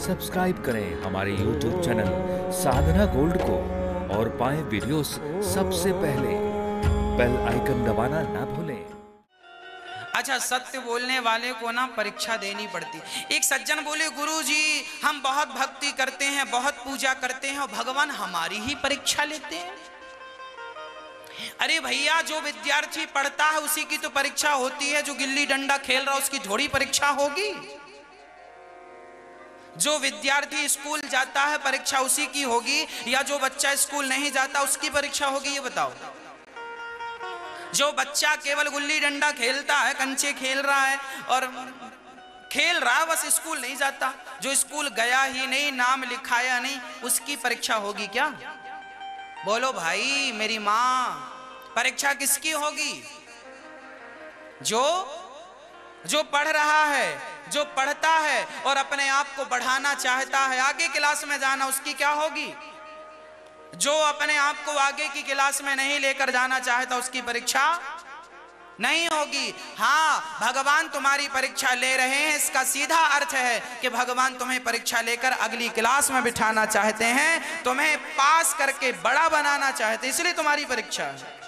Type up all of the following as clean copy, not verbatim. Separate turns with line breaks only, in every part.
Subscribe करें हमारे YouTube channel साधना gold को और पाएं वीडियोस सबसे पहले। बेल आइकन दबाना ना भूलें।
अच्छा, सत्य बोलने वाले को ना परीक्षा देनी पड़ती। एक सज्जन बोले, गुरुजी हम बहुत भक्ति करते हैं, बहुत पूजा करते हैं और भगवान हमारी ही परीक्षा लेते हैं। अरे भैया, जो विद्यार्थी पढ़ता है उसी की तो परीक्षा होती है, जो गिल्ली डंडा खेल रहा उसकी थोड़ी परीक्षा होगी। जो विद्यार्थी स्कूल जाता है परीक्षा उसी की होगी, या जो बच्चा स्कूल नहीं जाता उसकी परीक्षा होगी? ये बताओ। जो बच्चा केवल गुल्ली डंडा खेलता है, कंचे खेल रहा है और खेल रहा है, बस स्कूल नहीं जाता, जो स्कूल गया ही नहीं, नाम लिखाया नहीं, उसकी परीक्षा होगी क्या? बोलो भाई मेरी माँ, परीक्षा किसकी होगी? जो पढ़ रहा है, जो पढ़ता है और अपने आप को बढ़ाना चाहता है, आगे क्लास में जाना, उसकी क्या होगी? जो अपने आप को आगे की क्लास में नहीं लेकर जाना चाहता उसकी परीक्षा नहीं होगी। हाँ, भगवान तुम्हारी परीक्षा ले रहे हैं, इसका सीधा अर्थ है कि भगवान तुम्हें परीक्षा लेकर अगली क्लास में बिठाना चाहते हैं, तुम्हें पास करके बड़ा बनाना चाहते हैं, इसलिए तुम्हारी परीक्षा है।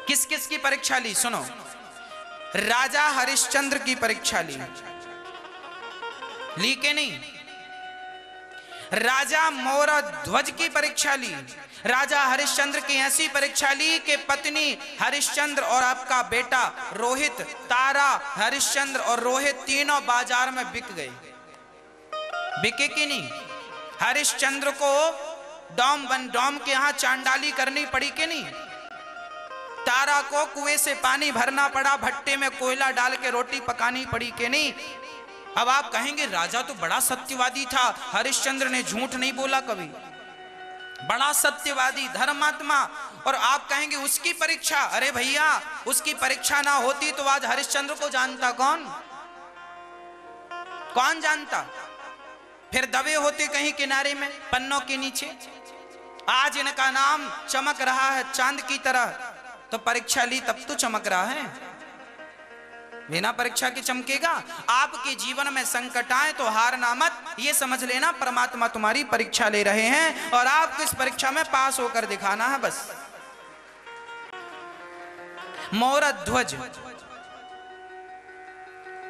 किस किस की परीक्षा ली? सुनो, राजा हरिश्चंद्र की परीक्षा ली के नहीं? राजा मोरध्वज की परीक्षा ली। राजा हरिश्चंद्र की ऐसी परीक्षा ली कि पत्नी हरिश्चंद्र और आपका बेटा रोहित, तारा हरिश्चंद्र और रोहित तीनों बाजार में बिक गए। बिके कि नहीं? हरिश्चंद्र को डॉम के यहां चांडाली करनी पड़ी कि नहीं? तारा को कुएं से पानी भरना पड़ा, भट्टे में कोयला डाल के रोटी पकानी पड़ी कि नहीं? अब आप कहेंगे राजा तो बड़ा सत्यवादी था, हरिश्चंद्र ने झूठ नहीं बोला कभी, बड़ा सत्यवादी धर्मात्मा, और आप कहेंगे उसकी परीक्षा। अरे भैया, उसकी परीक्षा ना होती तो आज हरिश्चंद्र को जानता कौन जानता? फिर दबे होते कहीं किनारे में पन्नों के नीचे। आज इनका नाम चमक रहा है चांद की तरह, तो परीक्षा ली तब तो चमक रहा है, बिना परीक्षा के चमकेगा? आपके जीवन में संकट आए तो हारना मत, ये समझ लेना परमात्मा तुम्हारी परीक्षा ले रहे हैं और आपको इस परीक्षा में पास होकर दिखाना है बस। मोरध्वज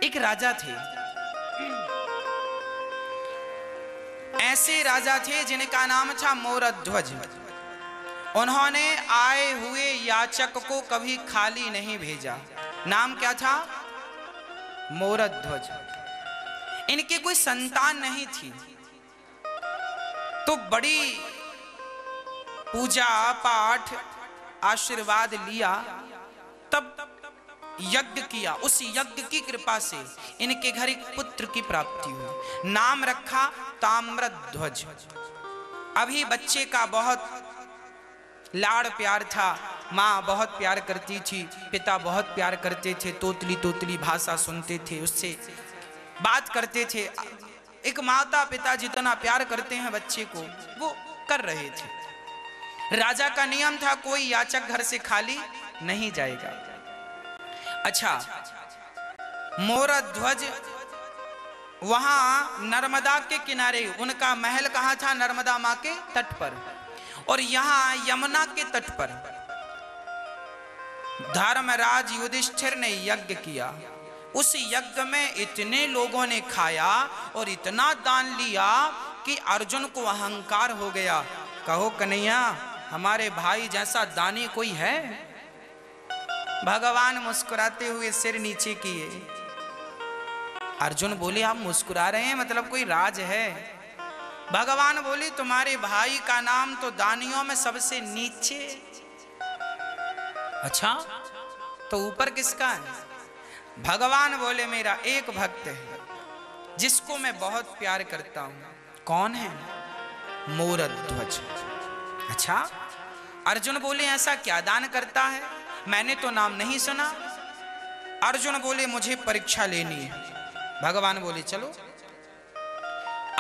एक राजा थे। ऐसे राजा थे जिनका नाम था मोरध्वज। उन्होंने आए हुए याचक को कभी खाली नहीं भेजा। नाम क्या था? मोरध्वज। इनकी कोई संतान नहीं थी, तो बड़ी पूजा पाठ आशीर्वाद लिया, तब यज्ञ किया। उस यज्ञ की कृपा से इनके घर एक पुत्र की प्राप्ति हुई। नाम रखा ताम्रध्वज। अभी बच्चे का बहुत लाड़ प्यार था, माँ बहुत प्यार करती थी, पिता बहुत प्यार करते थे, तोतली तोतली भाषा सुनते थे, उससे बात करते थे। एक माता पिता जितना प्यार करते हैं बच्चे को, वो कर रहे थे। राजा का नियम था कोई याचक घर से खाली नहीं जाएगा। अच्छा, मोरध्वज वहां नर्मदा के किनारे, उनका महल कहाँ था? नर्मदा माँ के तट पर। और यहां यमुना के तट पर धर्मराज युधिष्ठिर ने यज्ञ किया। उस यज्ञ में इतने लोगों ने खाया और इतना दान लिया कि अर्जुन को अहंकार हो गया। कहो कन्हैया, हमारे भाई जैसा दानी कोई है? भगवान मुस्कुराते हुए सिर नीचे किए। अर्जुन बोले, आप मुस्कुरा रहे हैं, मतलब कोई राज है? भगवान बोले, तुम्हारे भाई का नाम तो दानियों में सबसे नीचे। अच्छा, तो ऊपर किसका है? भगवान बोले, मेरा एक भक्त है जिसको मैं बहुत प्यार करता हूं। कौन है? मोरध्वज। अच्छा, अर्जुन बोले, ऐसा क्या दान करता है? मैंने तो नाम नहीं सुना। अर्जुन बोले, मुझे परीक्षा लेनी है। भगवान बोले, चलो।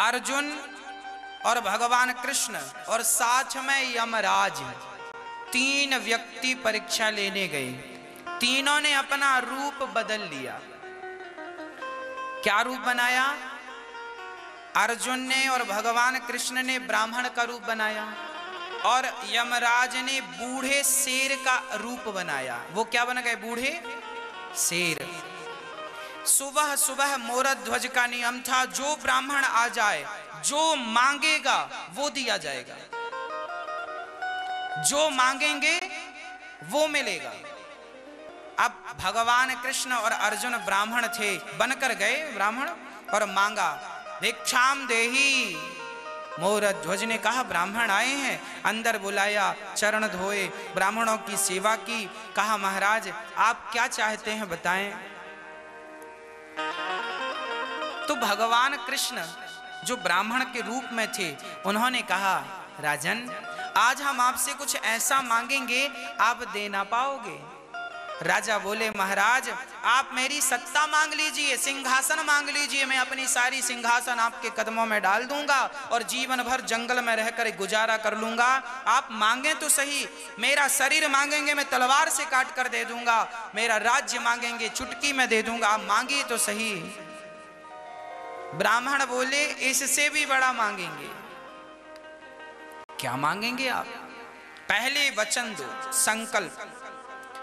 अर्जुन और भगवान कृष्ण और साथ में यमराज, तीन व्यक्ति परीक्षा लेने गए। तीनों ने अपना रूप बदल लिया। क्या रूप बनाया? अर्जुन ने और भगवान कृष्ण ने ब्राह्मण का रूप बनाया और यमराज ने बूढ़े शेर का रूप बनाया। वो क्या बन गए? बूढ़े शेर। सुबह सुबह मोरध्वज का नियम था, जो ब्राह्मण आ जाए, जो मांगेगा वो दिया जाएगा, जो मांगेंगे वो मिलेगा। अब भगवान कृष्ण और अर्जुन ब्राह्मण थे, बनकर गए ब्राह्मण और मांगा, भिक्षाम देही। मोरध्वज ने कहा ब्राह्मण आए हैं, अंदर बुलाया, चरण धोए, ब्राह्मणों की सेवा की। कहा महाराज आप क्या चाहते हैं बताएं। तो भगवान कृष्ण जो ब्राह्मण के रूप में थे, उन्होंने कहा राजन आज हम आपसे कुछ ऐसा मांगेंगे आप दे ना पाओगे। राजा बोले महाराज आप मेरी सत्ता मांग लीजिए, सिंहासन मांग लीजिए, मैं अपनी सारी सिंहासन आपके कदमों में डाल दूंगा और जीवन भर जंगल में रहकर गुजारा कर लूंगा। आप मांगे तो सही, मेरा शरीर मांगेंगे मैं तलवार से काट कर दे दूंगा, मेरा राज्य मांगेंगे चुटकी में दे दूंगा, आप मांगिए तो सही। ब्राह्मण बोले इससे भी बड़ा मांगेंगे। क्या मांगेंगे आप? पहले वचन दो, संकल्प,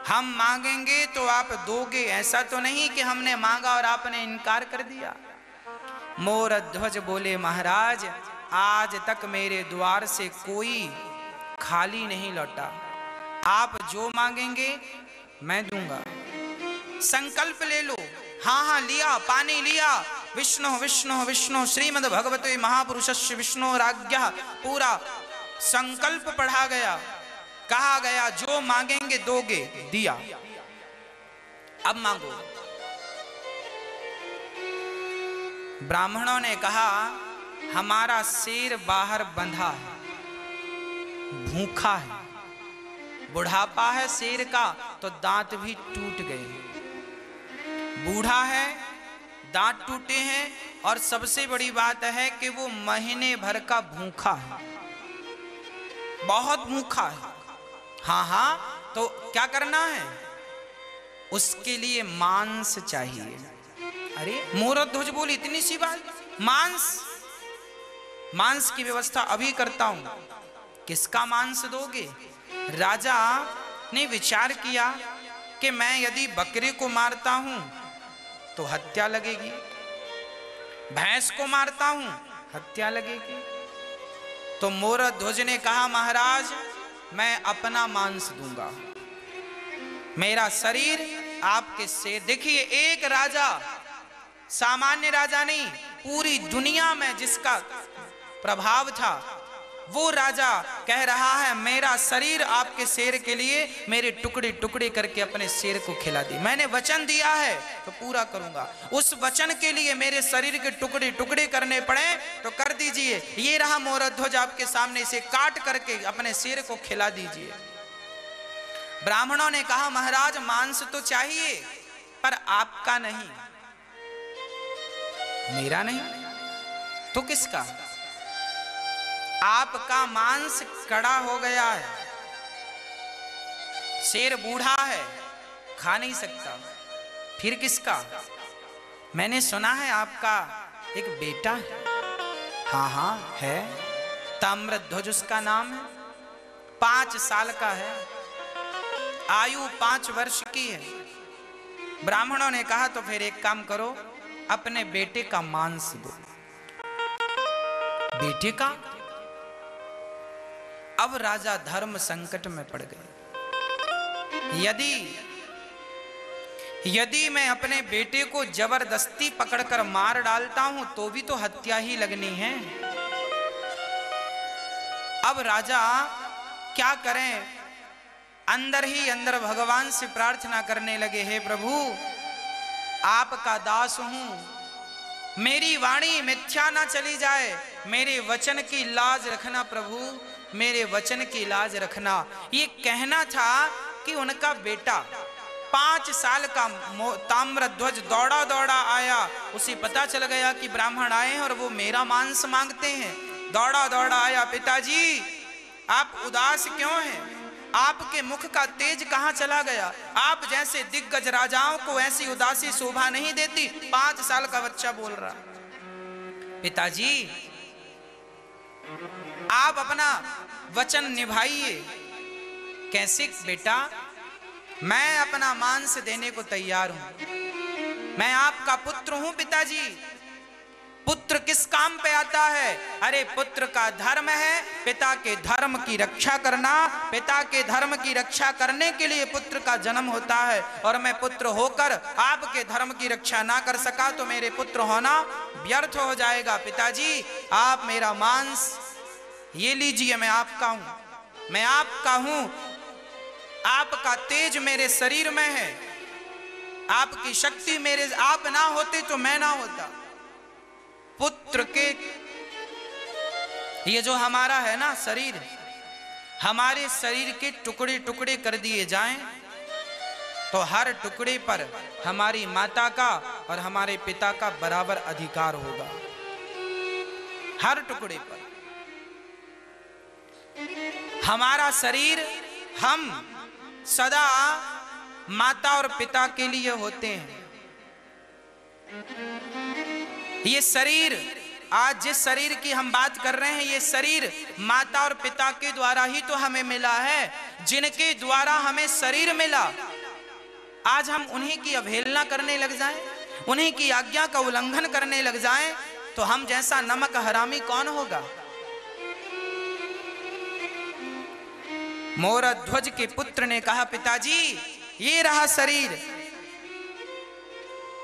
हम मांगेंगे तो आप दोगे, ऐसा तो नहीं कि हमने मांगा और आपने इनकार कर दिया। मोरध्वज बोले महाराज आज तक मेरे द्वार से कोई खाली नहीं लौटा, आप जो मांगेंगे मैं दूंगा। संकल्प ले लो। हाँ हाँ लिया, पानी लिया, विष्णु विष्णु विष्णु श्रीमद् भगवते महापुरुषस्य विष्णु राज्ञः, पूरा संकल्प पढ़ा गया, कहा गया जो मांगेंगे दोगे, दिया। अब मांगो। ब्राह्मणों ने कहा हमारा शेर बाहर बंधा है, भूखा है, बुढ़ापा है शेर का तो दांत भी टूट गए, बूढ़ा है, दांत टूटे हैं और सबसे बड़ी बात है कि वो महीने भर का भूखा है, बहुत भूखा है। हाँ हाँ तो क्या करना है? उसके लिए मांस चाहिए। अरे मोरध्वज बोली इतनी सी बात, मांस? मांस की व्यवस्था अभी करता हूं। किसका मांस दोगे? राजा ने विचार किया कि मैं यदि बकरे को मारता हूं तो हत्या लगेगी, भैंस को मारता हूं हत्या लगेगी। तो मोरध्वज ने कहा महाराज मैं अपना मांस दूंगा, मेरा शरीर आपके से। देखिए एक राजा, सामान्य राजा नहीं, पूरी दुनिया में जिसका प्रभाव था वो राजा कह रहा है मेरा शरीर आपके शेर के लिए, मेरे टुकड़े टुकड़े करके अपने शेर को खिला दी। मैंने वचन दिया है तो पूरा करूंगा, उस वचन के लिए मेरे शरीर के टुकड़े टुकड़े करने पड़े तो कर दीजिए। ये रहा मोरध्वज आपके सामने, इसे काट करके अपने शेर को खिला दीजिए। ब्राह्मणों ने कहा महाराज मांस तो चाहिए पर आपका नहीं, मेरा नहीं तो किसका? आपका मांस कड़ा हो गया है, शेर बूढ़ा है, खा नहीं सकता, फिर किसका? मैंने सुना है आपका एक बेटा है। हाँ हाँ है, ताम्रध्वज उसका नाम है, 5 साल का है, आयु 5 वर्ष की है। ब्राह्मणों ने कहा तो फिर एक काम करो, अपने बेटे का मांस दो। बेटे का? अब राजा धर्म संकट में पड़ गए। यदि मैं अपने बेटे को जबरदस्ती पकड़कर मार डालता हूं तो भी तो हत्या ही लगनी है। अब राजा क्या करें? अंदर ही अंदर भगवान से प्रार्थना करने लगे, हे प्रभु आपका दास हूं, मेरी वाणी मिथ्या ना चली जाए, मेरे वचन की लाज रखना प्रभु, मेरे वचन की लाज रखना। ये कहना था कि उनका बेटा 5 साल का ताम्रध्वज दौड़ा दौड़ा आया, उसे पता चल गया कि ब्राह्मण आए हैं और वो मेरा मांस मांगते हैं। दौड़ा दौड़ा आया, पिताजी आप उदास क्यों हैं? आपके मुख का तेज कहां चला गया? आप जैसे दिग्गज राजाओं को ऐसी उदासी शोभा नहीं देती। 5 साल का बच्चा बोल रहा, पिताजी आप अपना वचन निभाइए। कैसे बेटा? मैं अपना मांस देने को तैयार हूं, मैं आपका पुत्र हूं पिताजी। पुत्र किस काम पे आता है? अरे पुत्र का धर्म है पिता के धर्म की रक्षा करना। पिता के धर्म की रक्षा करने के लिए पुत्र का जन्म होता है, और मैं पुत्र होकर आपके धर्म की रक्षा ना कर सका तो मेरे पुत्र होना व्यर्थ हो जाएगा। पिताजी आप मेरा मांस ये लीजिए, मैं आपका हूं, मैं आपका हूं। आपका तेज मेरे शरीर में है, आपकी शक्ति मेरे, आप ना होते तो मैं ना होता। पुत्र के ये जो हमारा है ना शरीर, हमारे शरीर के टुकड़े टुकड़े कर दिए जाएं तो हर टुकड़े पर हमारी माता का और हमारे पिता का बराबर अधिकार होगा। हर टुकड़े पर हमारा शरीर, हम सदा माता और पिता के लिए होते हैं। ये शरीर, आज जिस शरीर की हम बात कर रहे हैं, ये शरीर माता और पिता के द्वारा ही तो हमें मिला है। जिनके द्वारा हमें शरीर मिला, आज हम उन्हीं की अवहेलना करने लग जाएं, उन्हीं की आज्ञा का उल्लंघन करने लग जाएं, तो हम जैसा नमक हरामी कौन होगा? मोरध्वज के पुत्र ने कहा, पिताजी ये रहा शरीर।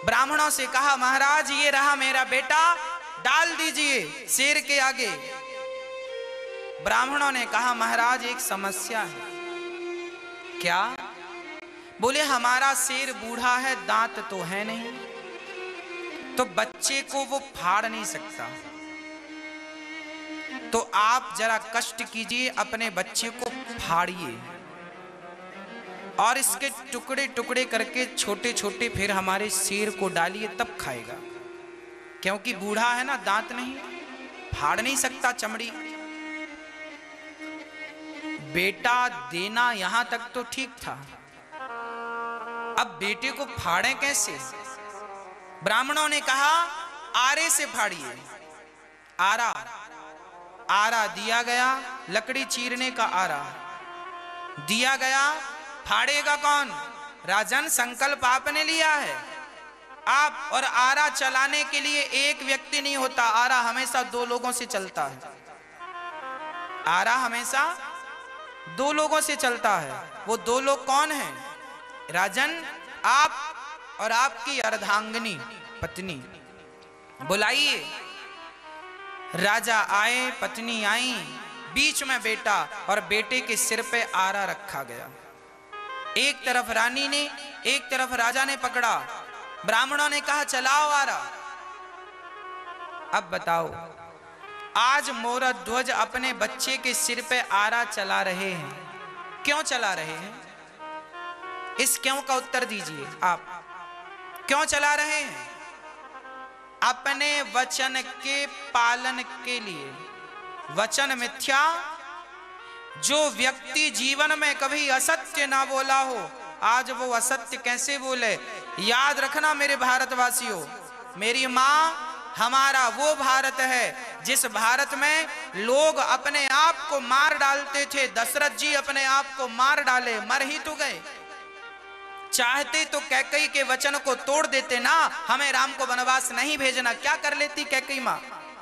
ब्राह्मणों से कहा, महाराज ये रहा मेरा बेटा, डाल दीजिए शेर के आगे। ब्राह्मणों ने कहा, महाराज एक समस्या है। क्या? बोले हमारा शेर बूढ़ा है, दांत तो है नहीं, तो बच्चे को वो फाड़ नहीं सकता, तो आप जरा कष्ट कीजिए, अपने बच्चे को फाड़िए और इसके टुकड़े टुकड़े करके छोटे छोटे फिर हमारे शेर को डालिए, तब खाएगा। क्योंकि बूढ़ा है ना, दांत नहीं, फाड़ नहीं सकता चमड़ी। बेटा देना यहां तक तो ठीक था, अब बेटे को फाड़े कैसे? ब्राह्मणों ने कहा, आरे से फाड़िए। आरा, आरा दिया गया, लकड़ी चीरने का आरा दिया गया। फाड़ेगा कौन? राजन, संकल्प आपने लिया है। आप और आरा चलाने के लिए एक व्यक्ति नहीं होता, आरा हमेशा 2 लोगों से चलता है। आरा हमेशा 2 लोगों से चलता है। वो 2 लोग कौन हैं? राजन, आप और आपकी अर्धांगिनी पत्नी। बुलाइए। राजा आए, पत्नी आई, बीच में बेटा, और बेटे के सिर पे आरा रखा गया। एक तरफ रानी ने, एक तरफ राजा ने पकड़ा। ब्राह्मणों ने कहा, चलाओ आरा। अब बताओ, आज मोरध्वज अपने बच्चे के सिर पे आरा चला रहे हैं। क्यों चला रहे हैं? इस क्यों का उत्तर दीजिए। आप क्यों चला रहे हैं? अपने वचन के पालन के लिए। वचन मिथ्या, जो व्यक्ति जीवन में कभी असत्य ना बोला हो, आज वो असत्य कैसे बोले? याद रखना मेरे भारतवासियों, मेरी माँ, हमारा वो भारत है जिस भारत में लोग अपने आप को मार डालते थे। दशरथ जी अपने आप को मार डाले, मर ही तो गए। चाहते तो कैकेयी के वचन को तोड़ देते ना, हमें राम को वनवास नहीं भेजना, क्या कर लेती कैकेयी माँ?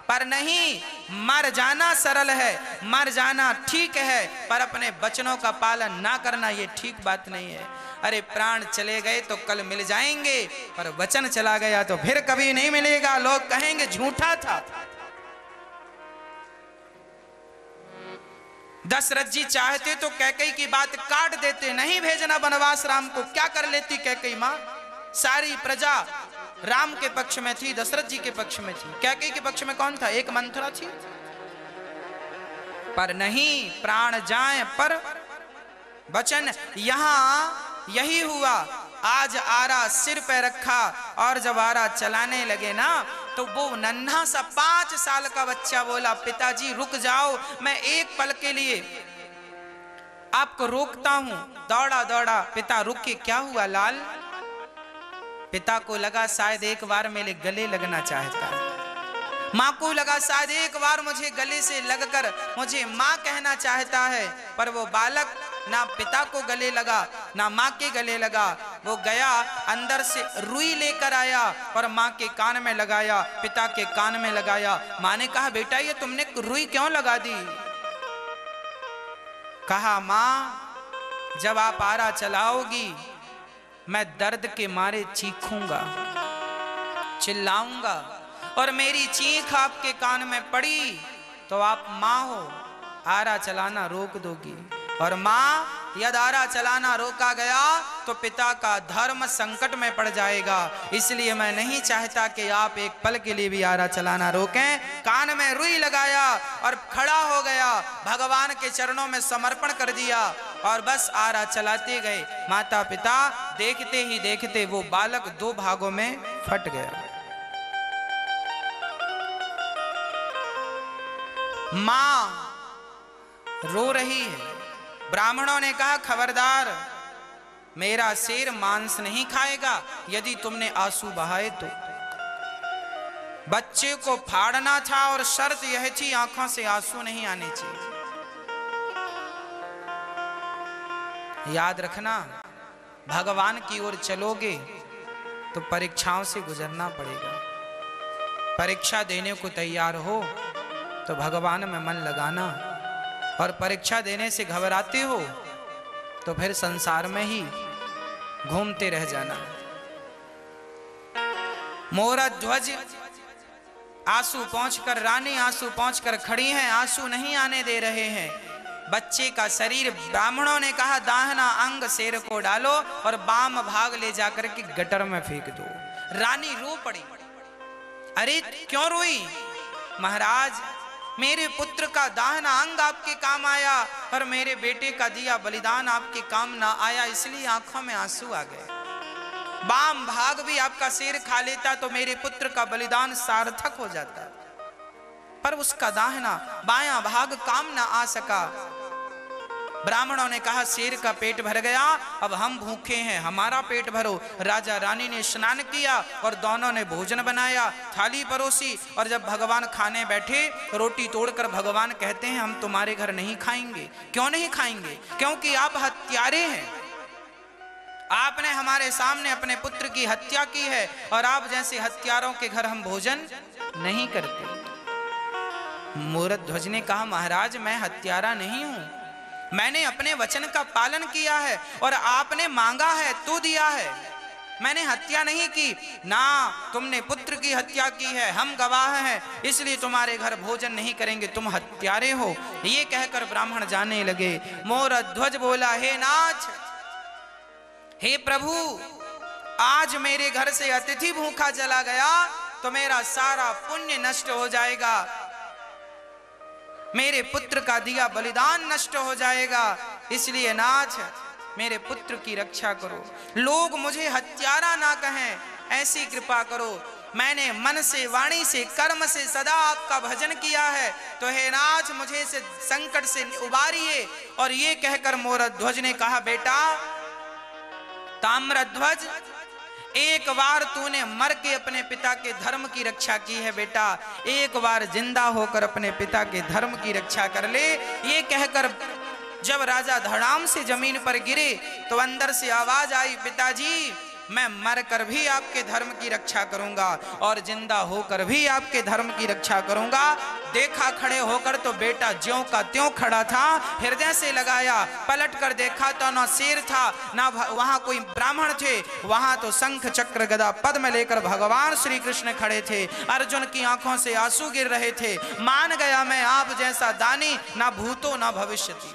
पर नहीं, मर जाना सरल है, मर जाना ठीक है, पर अपने वचनों का पालन ना करना ये ठीक बात नहीं है। अरे प्राण चले गए तो कल मिल जाएंगे, पर वचन चला गया तो फिर कभी नहीं मिलेगा। लोग कहेंगे झूठा था। दशरथ जी चाहते तो कैकेयी की बात काट देते, नहीं भेजना वनवास राम को। क्या कर लेती कैकेयी माँ? सारी प्रजा राम के पक्ष में थी, दशरथ जी के पक्ष में थी। कैकेयी के पक्ष में कौन था? एक मंथरा थी। पर नहीं, प्राण जाए पर वचन। यहां यही हुआ। आज आरा सिर पे रखा और जब आरा चलाने लगे ना, तो वो नन्हा सा 5 साल का बच्चा बोला, पिताजी रुक जाओ, मैं एक पल के लिए आपको रोकता हूं। दौड़ा दौड़ा, पिता रुक के, क्या हुआ लाल? पिता को लगा शायद एक बार मेरे गले लगना चाहता है। माँ को लगा शायद एक बार मुझे गले से लगकर मुझे माँ कहना चाहता है। पर वो बालक ना पिता को गले लगा ना माँ के गले लगा। वो गया अंदर से रुई लेकर आया और माँ के कान में लगाया, पिता के कान में लगाया। माँ ने कहा बेटा ये तुमने रुई क्यों लगा दी? कहा माँ जब आप आरा चलाओगी मैं दर्द के मारे चीखूंगा, चिल्लाऊंगा, और मेरी चीख आपके कान में पड़ी तो आप माँ हो, आरा चलाना रोक दोगी। और माँ यदि आरा चलाना रोका गया तो पिता का धर्म संकट में पड़ जाएगा। इसलिए मैं नहीं चाहता कि आप एक पल के लिए भी आरा चलाना रोकें। कान में रुई लगाया और खड़ा हो गया, भगवान के चरणों में समर्पण कर दिया और बस आरा चलाते गए। माता पिता देखते ही देखते वो बालक दो भागों में फट गया। मां रो रही है। ब्राह्मणों ने कहा खबरदार, मेरा शेर मांस नहीं खाएगा यदि तुमने आंसू बहाए तो। बच्चे को फाड़ना था और शर्त यह थी आंखों से आंसू नहीं आने चाहिए। याद रखना, भगवान की ओर चलोगे तो परीक्षाओं से गुजरना पड़ेगा। परीक्षा देने को तैयार हो तो भगवान में मन लगाना, और परीक्षा देने से घबराते हो तो फिर संसार में ही घूमते रह जाना। मोरा ध्वज आंसू पहुंचकर, रानी आंसू पहुंचकर खड़ी हैं, आंसू नहीं आने दे रहे हैं। बच्चे का शरीर, ब्राह्मणों ने कहा दाहिना अंग शेर को डालो और बाम भाग ले जाकर के गटर में फेंक दो। रानी रो पड़ी। अरे क्यों रोई? महाराज मेरे पुत्र का दाहिना अंग आपके काम आया और मेरे बेटे का दिया बलिदान आपके काम ना आया, इसलिए आंखों में आंसू आ गए। बाम भाग भी आपका शेर खा लेता तो मेरे पुत्र का बलिदान सार्थक हो जाता, पर उसका दाहिना बायां भाग काम ना आ सका। ब्राह्मणों ने कहा शेर का पेट भर गया, अब हम भूखे हैं, हमारा पेट भरो। राजा रानी ने स्नान किया और दोनों ने भोजन बनाया, थाली परोसी, और जब भगवान खाने बैठे रोटी तोड़कर भगवान कहते हैं हम तुम्हारे घर नहीं खाएंगे। क्यों नहीं खाएंगे? क्योंकि आप हत्यारे हैं। आपने हमारे सामने अपने पुत्र की हत्या की है और आप जैसे हत्यारों के घर हम भोजन नहीं करते। मूरध्वज ने कहा महाराज मैं हत्यारा नहीं हूं, मैंने अपने वचन का पालन किया है और आपने मांगा है तो दिया है, मैंने हत्या नहीं की ना। तुमने पुत्र की हत्या की है, हम गवाह हैं, इसलिए तुम्हारे घर भोजन नहीं करेंगे, तुम हत्यारे हो। ये कहकर ब्राह्मण जाने लगे। मोरध्वज बोला हे नाथ, हे प्रभु, आज मेरे घर से अतिथि भूखा चला गया तो मेरा सारा पुण्य नष्ट हो जाएगा, मेरे पुत्र का दिया बलिदान नष्ट हो जाएगा, इसलिए नाथ मेरे पुत्र की रक्षा करो। लोग मुझे हत्यारा ना कहें, ऐसी कृपा करो। मैंने मन से, वाणी से, कर्म से सदा आपका भजन किया है, तो हे नाथ मुझे इस संकट से उबारिए। और ये कहकर मोरध्वज ने कहा बेटा ताम्रध्वज, एक बार तूने मर के अपने पिता के धर्म की रक्षा की है बेटा, एक बार जिंदा होकर अपने पिता के धर्म की रक्षा कर ले। ये कहकर जब राजा धड़ाम से जमीन पर गिरे तो अंदर से आवाज आई पिताजी मैं मर कर भी आपके धर्म की रक्षा करूंगा और जिंदा होकर भी आपके धर्म की रक्षा करूंगा। देखा खड़े होकर तो बेटा ज्यों का त्यों खड़ा था, हृदय से लगाया, पलट कर देखा तो ना शेर था ना वहां कोई ब्राह्मण थे, वहां तो शंख चक्र गदा पद्म लेकर भगवान श्री कृष्ण खड़े थे। अर्जुन की आंखों से आंसू गिर रहे थे। मान गया मैं आप जैसा दानी ना भूतो ना भविष्यति।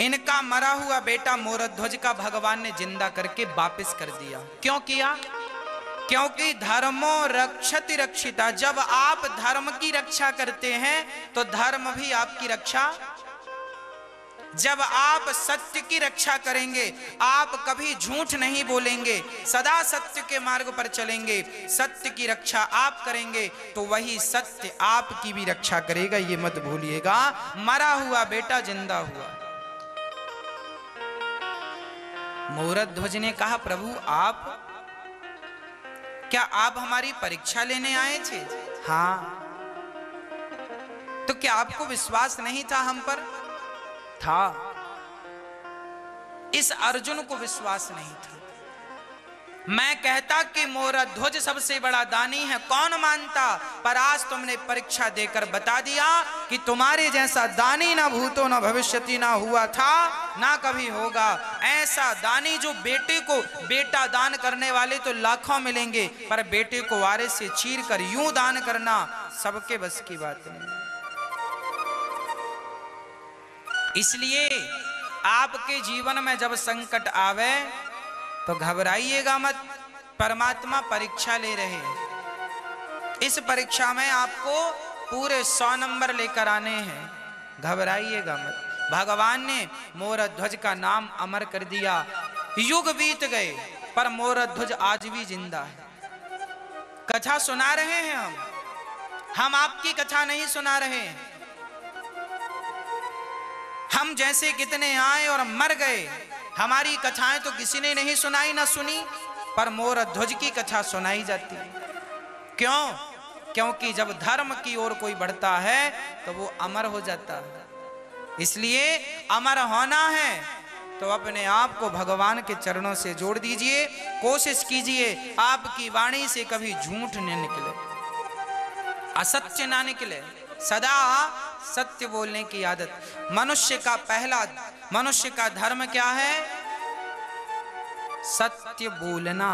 इनका मरा हुआ बेटा मोरध्वज का भगवान ने जिंदा करके वापस कर दिया। क्यों किया? क्योंकि धर्मो रक्षति रक्षिता, जब आप धर्म की रक्षा करते हैं तो धर्म भी आपकी रक्षा जब आप सत्य की रक्षा करेंगे, आप कभी झूठ नहीं बोलेंगे, सदा सत्य के मार्ग पर चलेंगे, सत्य की रक्षा आप करेंगे तो वही सत्य आपकी भी रक्षा करेगा। ये मत भूलिएगा। मरा हुआ बेटा जिंदा हुआ। मोरध्वज ने कहा, प्रभु आप क्या आप हमारी परीक्षा लेने आए थे? हाँ। तो क्या आपको विश्वास नहीं था हम पर? था। इस अर्जुन को विश्वास नहीं था। मैं कहता कि मोरध्वज सबसे बड़ा दानी है, कौन मानता, पर आज तुमने परीक्षा देकर बता दिया कि तुम्हारे जैसा दानी ना भूतो ना भविष्यति ना हुआ था ना कभी होगा। ऐसा दानी जो बेटे को बेटा दान करने वाले तो लाखों मिलेंगे, पर बेटे को वारिस से चीर कर यूं दान करना सबके बस की बात नहीं। इसलिए आपके जीवन में जब संकट आवे तो घबराइएगा मत। परमात्मा परीक्षा ले रहे हैं। इस परीक्षा में आपको पूरे 100 नंबर लेकर आने हैं, घबराइएगा मत। भगवान ने मोरध्वज का नाम अमर कर दिया। युग बीत गए पर मोरध्वज आज भी जिंदा है। कथा सुना रहे हैं हम आपकी कथा नहीं सुना रहे हैं। हम जैसे कितने आए और मर गए, हमारी कथाएं तो किसी ने नहीं सुनाई ना सुनी, पर मोरध्वज की कथा सुनाई जाती है। क्यों? क्योंकि जब धर्म की ओर कोई बढ़ता है तो वो अमर हो जाता है। इसलिए अमर होना है तो अपने आप को भगवान के चरणों से जोड़ दीजिए। कोशिश कीजिए आपकी वाणी से कभी झूठ न निकले, असत्य ना निकले, सदा सत्य बोलने की आदत। मनुष्य का धर्म क्या है? सत्य बोलना।